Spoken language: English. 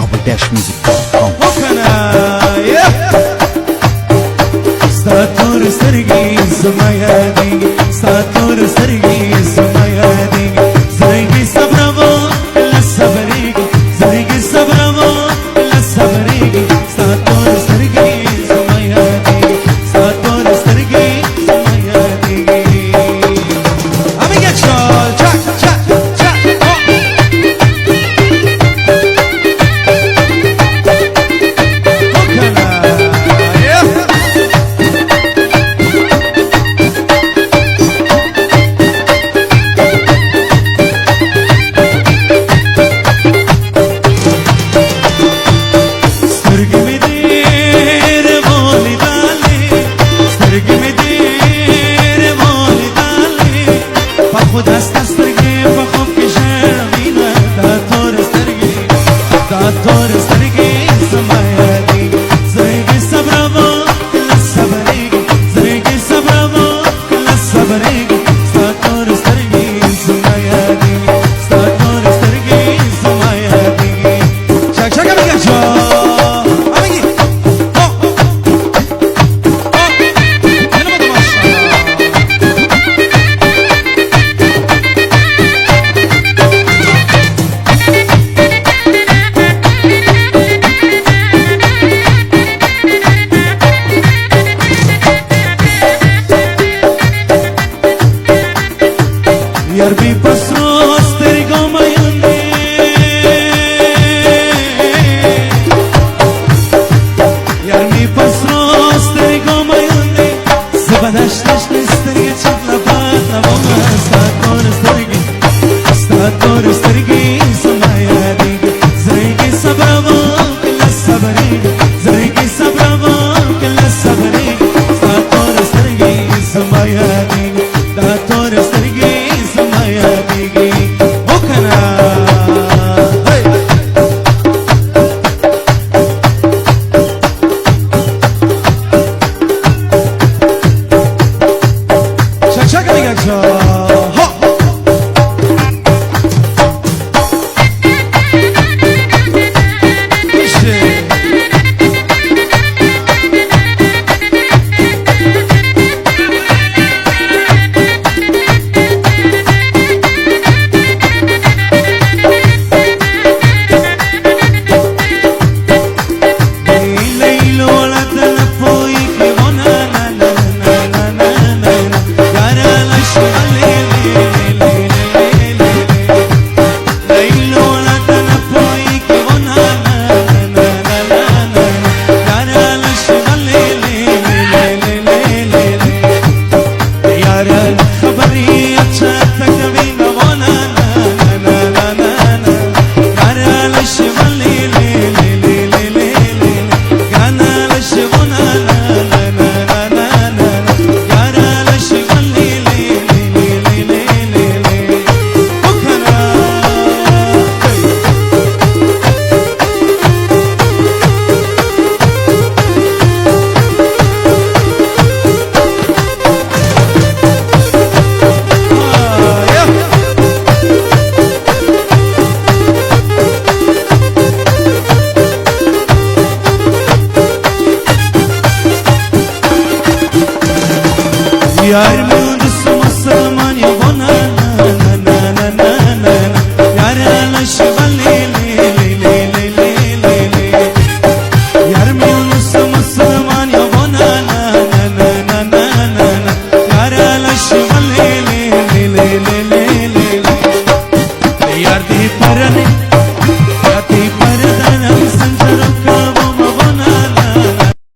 Music.com. Statur sergi zmaya ding, statur sergi zmaya ding, zregi sabravo la sabrigi, zregi sabravo la sabrigi, statur sergi zmaya ding, statur sergi zmaya ding. Amiga chal, chak chak chak. Yar bir pasros tergo mayande, yar bir pasros tergo mayande, zbadash dash terge chitla bat na voma stator terge samaya dig, zrege sabravo la sabri, zrege sabravo la sabri, stator terge samaya dig, stator terge yar